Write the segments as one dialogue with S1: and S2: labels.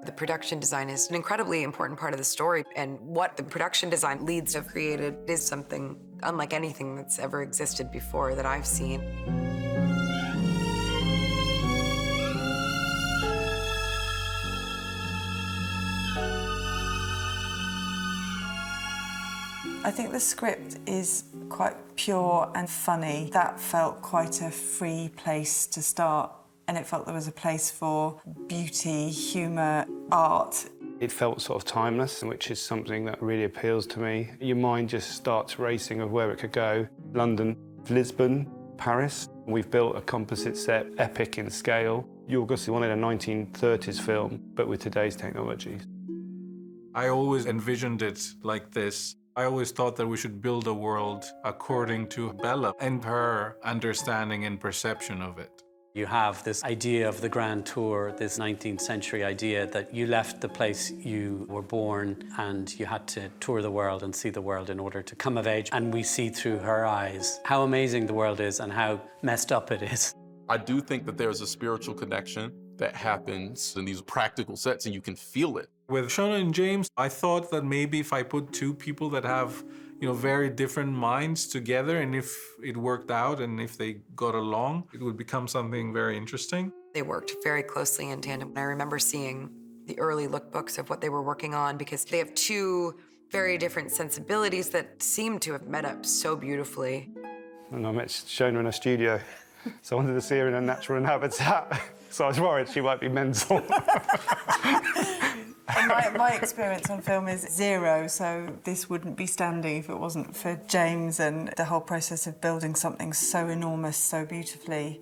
S1: The production design is an incredibly important part of the story, and what the production design leads have created is something unlike anything that's ever existed before that I've seen.
S2: I think the script is quite pure and funny. That felt quite a free place to start, and it felt there was a place for beauty, humour, art.
S3: It felt sort of timeless, which is something that really appeals to me. Your mind just starts racing of where it could go. London, Lisbon, Paris. We've built a composite set, epic in scale. Yorgos wanted a 1930s film, but with today's technologies.
S4: I always envisioned it like this. I always thought that we should build a world according to Bella and her understanding and perception of it.
S5: You have this idea of the Grand Tour, this 19th century idea that you left the place you were born and you had to tour the world and see the world in order to come of age. And we see through her eyes how amazing the world is and how messed up it is.
S6: I do think that there's a spiritual connection that happens in these practical sets, and you can feel it.
S4: With Shona and James, I thought that maybe if I put two people that have, very different minds together, and if it worked out and if they got along, it would become something very interesting.
S1: They worked very closely in tandem. I remember seeing the early lookbooks of what they were working on because they have two very different sensibilities that seem to have met up so beautifully.
S3: And I met Shona in a studio, so I wanted to see her in a natural habitat. So I was worried she might be mental.
S2: My experience on film is zero, so this wouldn't be standing if it wasn't for James and the whole process of building something so enormous so beautifully.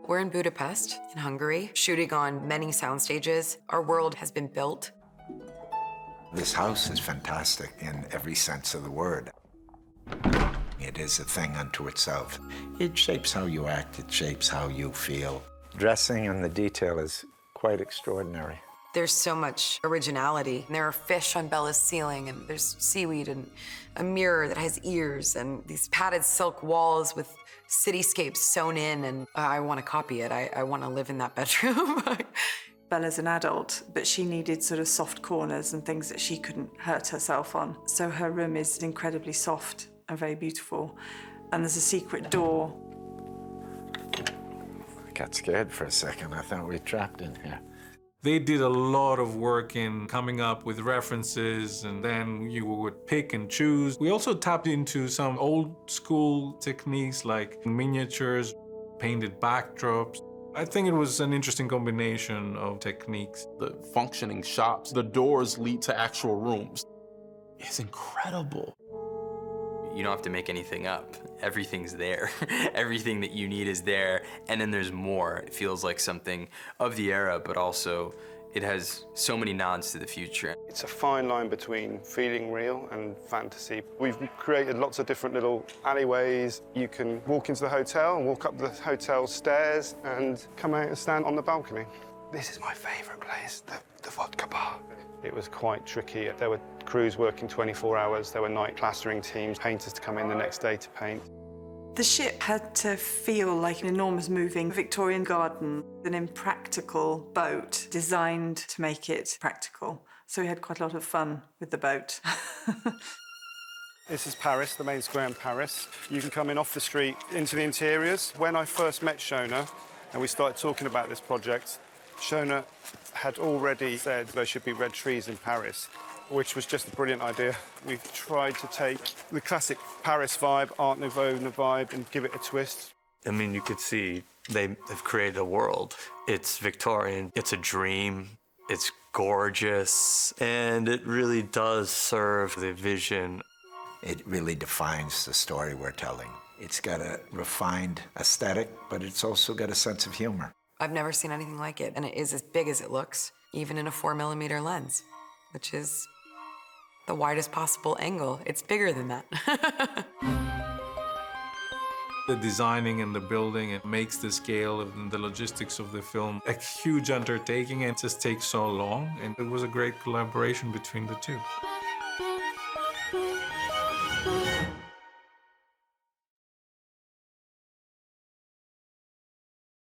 S1: We're in Budapest, in Hungary, shooting on many sound stages. Our world has been built.
S7: This house is fantastic in every sense of the word. It is a thing unto itself. It shapes how you act, it shapes how you feel. Dressing and the detail is quite extraordinary.
S1: There's so much originality. There are fish on Bella's ceiling, and there's seaweed, and a mirror that has ears, and these padded silk walls with cityscapes sewn in, and I want to copy it. I want to live in that bedroom.
S2: Bella's an adult, but she needed sort of soft corners and things that she couldn't hurt herself on. So her room is incredibly soft and very beautiful. And there's a secret door.
S7: I got scared for a second. I thought we were trapped in here.
S4: They did a lot of work in coming up with references, and then you would pick and choose. We also tapped into some old school techniques like miniatures, painted backdrops. I think it was an interesting combination of techniques.
S6: The functioning shops, the doors lead to actual rooms. It's incredible.
S8: You don't have to make anything up. Everything's there. Everything that you need is there, and then there's more. It feels like something of the era, but also it has so many nods to the future.
S3: It's a fine line between feeling real and fantasy. We've created lots of different little alleyways. You can walk into the hotel and walk up the hotel stairs and come out and stand on the balcony. This is my favourite place, the vodka bar. It was quite tricky. There were crews working 24 hours. There were night plastering teams, painters to come in the next day to paint.
S2: The ship had to feel like an enormous moving Victorian garden, an impractical boat designed to make it practical. So we had quite a lot of fun with the boat.
S3: This is Paris, the main square in Paris. You can come in off the street into the interiors. When I first met Shona and we started talking about this project, Shona had already said there should be red trees in Paris, which was just a brilliant idea. We've tried to take the classic Paris vibe, Art Nouveau vibe, and give it a twist.
S9: I mean, you could see they've created a world. It's Victorian, it's a dream, it's gorgeous, and it really does serve the vision.
S7: It really defines the story we're telling. It's got a refined aesthetic, but it's also got a sense of humor.
S1: I've never seen anything like it, and it is as big as it looks, even in a 4mm lens, which is the widest possible angle. It's bigger than that.
S4: The designing and the building, it makes the scale and the logistics of the film a huge undertaking, and it just takes so long, and it was a great collaboration between the two.